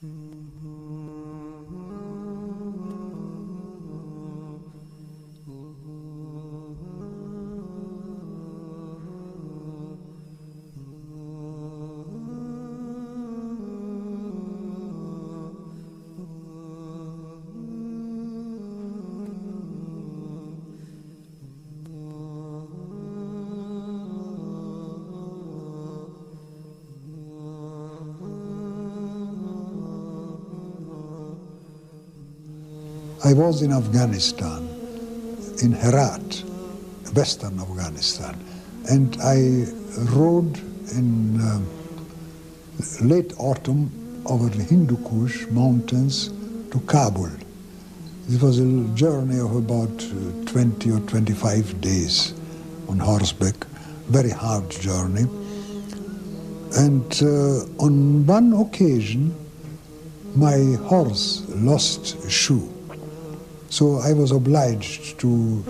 I was in Afghanistan, in Herat, western Afghanistan, and I rode in late autumn over the Hindu Kush mountains to Kabul. It was a journey of about 20 or 25 days on horseback, very hard journey. And on one occasion, my horse lost a shoe. So I was obliged to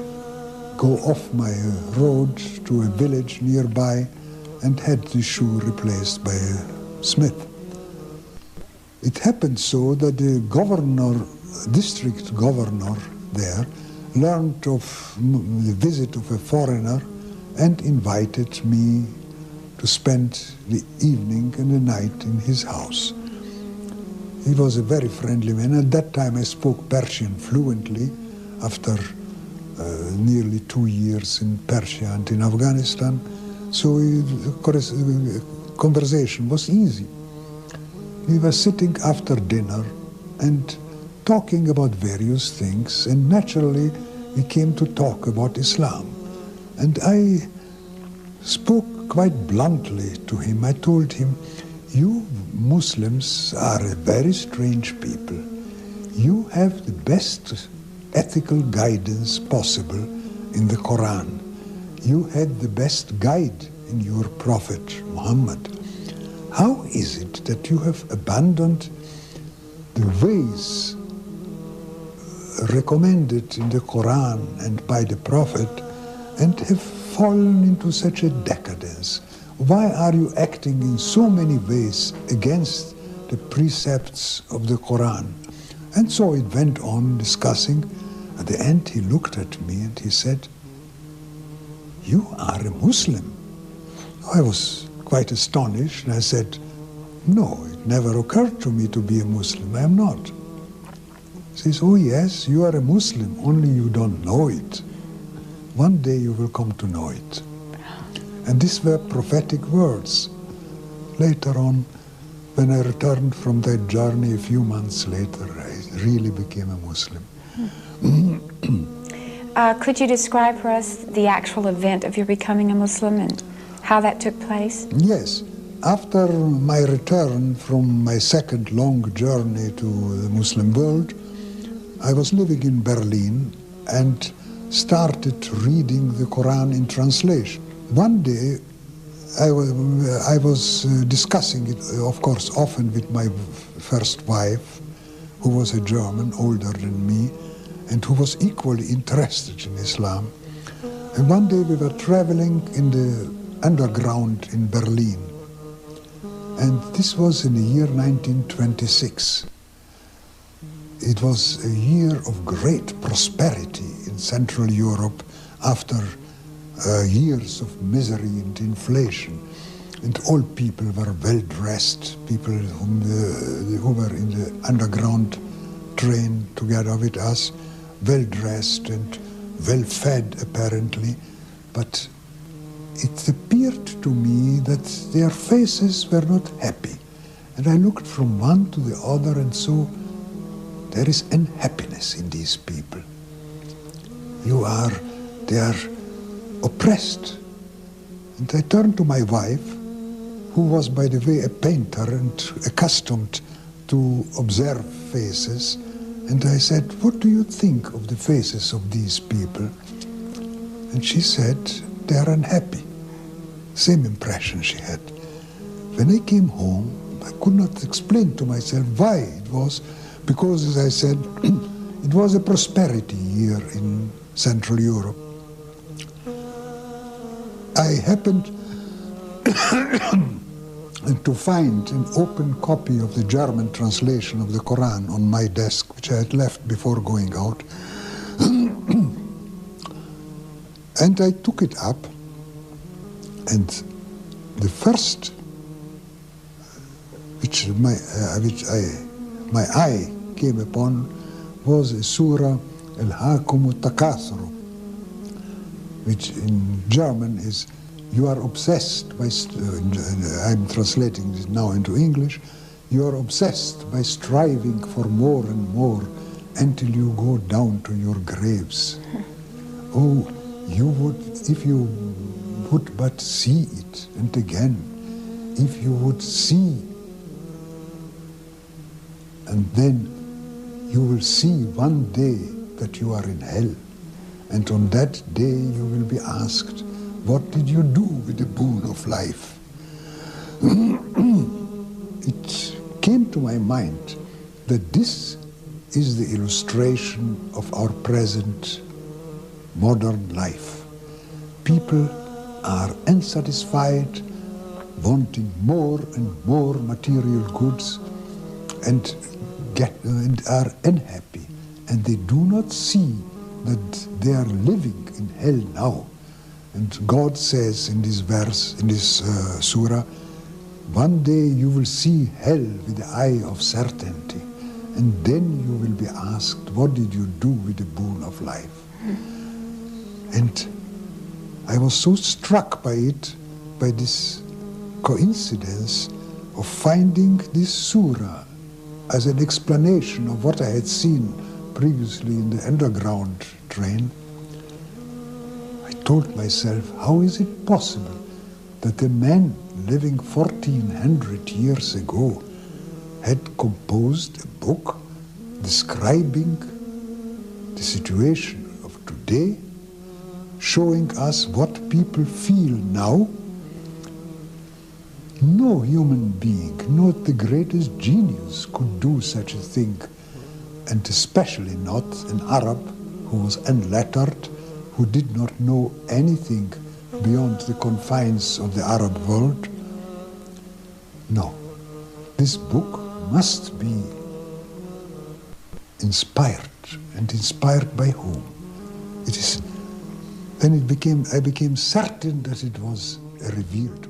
go off my road to a village nearby and had the shoe replaced by a smith. It happened so that the district governor there learned of the visit of a foreigner and invited me to spend the evening and the night in his house. He was a very friendly man. At that time I spoke Persian fluently after nearly 2 years in Persia and in Afghanistan. So conversation was easy. We were sitting after dinner and talking about various things, and naturally we came to talk about Islam. And I spoke quite bluntly to him. I told him, "You Muslims are a very strange people. You have the best ethical guidance possible in the Quran. You had the best guide in your Prophet Muhammad. How is it that you have abandoned the ways recommended in the Quran and by the Prophet and have fallen into such a decadence? Why are you acting in so many ways against the precepts of the Quran?" And so it went on discussing. At the end he looked at me and he said, "You are a Muslim." I was quite astonished and I said, "No, it never occurred to me to be a Muslim. I am not." He says, "Oh yes, you are a Muslim, only you don't know it. One day you will come to know it." And these were prophetic words. Later on, when I returned from that journey a few months later, I really became a Muslim. Could you describe for us the actual event of your becoming a Muslim and how that took place? Yes. After my return from my second long journey to the Muslim world, I was living in Berlin and started reading the Quran in translation. One day, I was discussing it, of course, often with my first wife, who was a German, older than me, and who was equally interested in Islam. And one day we were traveling in the underground in Berlin. And this was in the year 1926. It was a year of great prosperity in Central Europe after years of misery and inflation. And all people were well-dressed, people who were in the underground train together with us, well-dressed and well-fed apparently, but it appeared to me that their faces were not happy. And I looked from one to the other and saw there is unhappiness in these people. They are oppressed. And I turned to my wife, who was, by the way, a painter and accustomed to observe faces, and I said, "What do you think of the faces of these people?" And she said, "They are unhappy." Same impression she had. When I came home, I could not explain to myself why it was, because, as I said, it was a prosperity year in Central Europe. I happened and to find an open copy of the German translation of the Quran on my desk, which I had left before going out. And I took it up, and the first which my eye came upon was a surah, Al-Hakum Takathuru, which in German is, you are obsessed by, I'm translating this now into English, you are obsessed by striving for more and more until you go down to your graves. Oh, you would, if you would but see it, and again, if you would see, and then you will see one day that you are in hell, and on that day you will be asked, what did you do with the boon of life? It came to my mind that this is the illustration of our present modern life. People are unsatisfied, wanting more and more material goods, and are unhappy, and they do not see that they are living in hell now. And God says in this verse, in this surah, one day you will see hell with the eye of certainty, and then you will be asked, what did you do with the boon of life? And I was so struck by it, by this coincidence of finding this surah as an explanation of what I had seen previously in the underground train. I told myself, how is it possible that a man living 1400 years ago had composed a book describing the situation of today, showing us what people feel now? No human being, not the greatest genius, could do such a thing, and especially not an Arab who was unlettered, who did not know anything beyond the confines of the Arab world. No, this book must be inspired, and inspired by whom? It is. Then I became certain that it was a revealed